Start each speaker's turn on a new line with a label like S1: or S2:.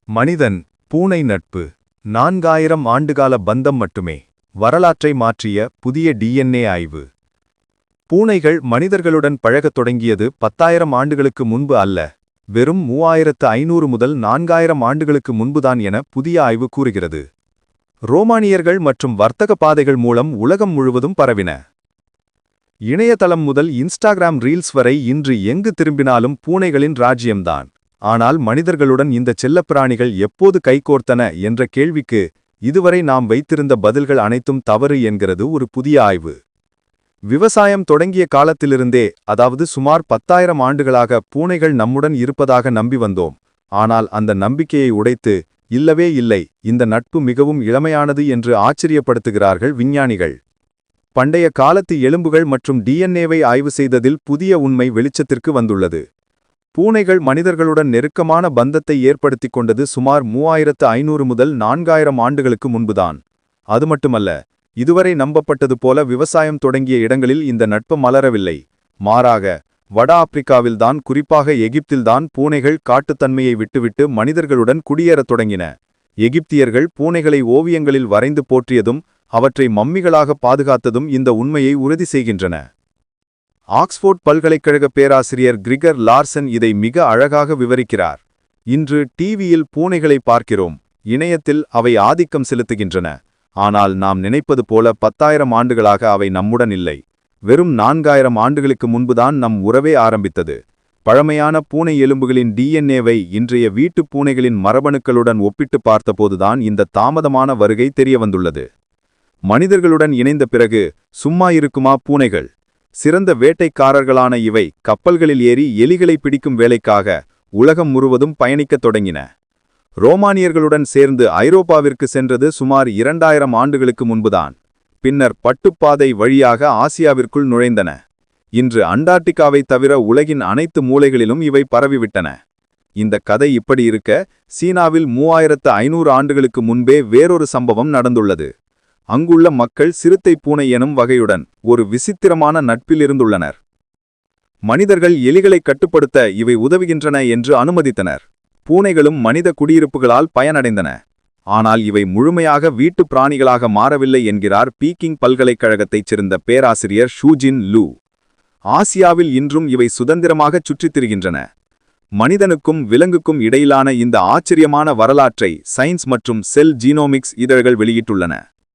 S1: மனிதன் பூனை நட்பு 4000 ஆண்டுகால பந்தம் மட்டுமே வரலாற்றை மாற்றிய புதிய டிஎன்ஏ ஆய்வு. பூனைகள் மனிதர்களுடன் பழகத் தொடங்கியது 10,000 ஆண்டுகளுக்கு முன்பு அல்ல, வெறும் 3500 முதல் 4000 ஆண்டுகளுக்கு முன்புதான் என புதிய ஆய்வு கூறுகிறது. ரோமானியர்கள் மற்றும் வர்த்தக பாதைகள் மூலம் உலகம் முழுவதும் பரவின. இணையதளம் முதல் இன்ஸ்டாகிராம் ரீல்ஸ் வரை இன்று எங்கு திரும்பினாலும் பூனைகளின் ராஜ்யம்தான். ஆனால் மனிதர்களுடன் இந்த செல்லப்பிராணிகள் எப்போது கைகோர்த்தன என்ற கேள்விக்கு இதுவரை நாம் வைத்திருந்த பதில்கள் அனைத்தும் தவறு என்கிறது ஒரு புதிய ஆய்வு. விவசாயம் தொடங்கிய காலத்திலிருந்தே, அதாவது சுமார் 10,000 ஆண்டுகளாக பூனைகள் நம்முடன் இருப்பதாக நம்பி வந்தோம். ஆனால் அந்த நம்பிக்கையை உடைத்து, இல்லவே இல்லை, இந்த நட்பு மிகவும் இளமையானது என்று ஆச்சரியப்படுத்துகிறார்கள் விஞ்ஞானிகள். பண்டைய காலத்து எலும்புகள் மற்றும் டிஎன்ஏவை ஆய்வு செய்ததில் புதிய உண்மை வெளிச்சத்திற்கு வந்துள்ளது. பூனைகள் மனிதர்களுடன் நெருக்கமான பந்தத்தை ஏற்படுத்திக் கொண்டது சுமார் 3500 முதல் 4000 ஆண்டுகளுக்கு முன்புதான். அது மட்டுமல்ல, இதுவரை நம்பப்பட்டது போல விவசாயம் தொடங்கிய இடங்களில் இந்த நட்பு மலரவில்லை. மாறாக, வட ஆப்பிரிக்காவில்தான், குறிப்பாக எகிப்தில்தான் பூனைகள் காட்டுத்தன்மையை விட்டுவிட்டு மனிதர்களுடன் குடியேறத் தொடங்கின. எகிப்தியர்கள் பூனைகளை ஓவியங்களில் வரைந்து போற்றியதும் அவற்றை மம்மிகளாக பாதுகாத்ததும் இந்த உண்மையை உறுதி செய்கின்றன. ஆக்ஸ்போர்ட் பல்கலைக்கழக பேராசிரியர் கிரிகர் லார்சன் இதை மிக அழகாக விவரிக்கிறார். இன்று டிவியில் பூனைகளை பார்க்கிறோம், இணையத்தில் அவை ஆதிக்கம் செலுத்துகின்றன. ஆனால் நாம் நினைப்பது போல 10,000 ஆண்டுகளாக அவை நம்முடன் இல்லை. வெறும் 4000 ஆண்டுகளுக்கு முன்புதான் நம் உறவே ஆரம்பித்தது. பழமையான பூனை எலும்புகளின் டிஎன்ஏவை இன்றைய வீட்டு பூனைகளின் மரபணுக்களுடன் ஒப்பிட்டு பார்த்தபோதுதான் இந்த தாமதமான வருகை தெரியவந்துள்ளது. மனிதர்களுடன் இணைந்த பிறகு சும்மா இருக்குமா பூனைகள்? சிறந்த வேட்டைக்காரர்களான இவை கப்பல்களில் ஏறி எலிகளை பிடிக்கும் வேலைக்காக உலகம் முழுவதும் பயணிக்கத் தொடங்கின. ரோமானியர்களுடன் சேர்ந்து ஐரோப்பாவிற்கு சென்றது சுமார் 2000 ஆண்டுகளுக்கு முன்புதான். பின்னர் பட்டுப்பாதை வழியாக ஆசியாவிற்குள் நுழைந்தன. இன்று அண்டார்டிகாவை தவிர உலகின் அனைத்து மூலைகளிலும் இவை பரவிவிட்டன. இந்த கதை இப்படி இருக்க, சீனாவில் 3500 ஆண்டுகளுக்கு முன்பே வேறொரு சம்பவம் நடந்துள்ளது. அங்குள்ள மக்கள் சிறுத்தை பூனை எனும் வகையுடன் ஒரு விசித்திரமான நட்பில் இருந்துள்ளனர். மனிதர்கள் எலிகளை கட்டுப்படுத்த இவை உதவுகின்றன என்று அனுமதித்தனர். பூனைகளும் மனித குடியிருப்புகளால் பயனடைந்தன. ஆனால் இவை முழுமையாக வீட்டு பிராணிகளாக மாறவில்லை என்கிறார் பீக்கிங் பல்கலைக்கழகத்தைச் சேர்ந்த பேராசிரியர் ஷூஜின் லூ. ஆசியாவில் இன்றும் இவை சுதந்திரமாகச் சுற்றித் திரிகின்றன. மனிதனுக்கும் விலங்குக்கும் இடையிலான இந்த ஆச்சரியமான வரலாற்றை சயின்ஸ் மற்றும் செல் ஜீனோமிக்ஸ் இதழ்கள் வெளியிட்டுள்ளன.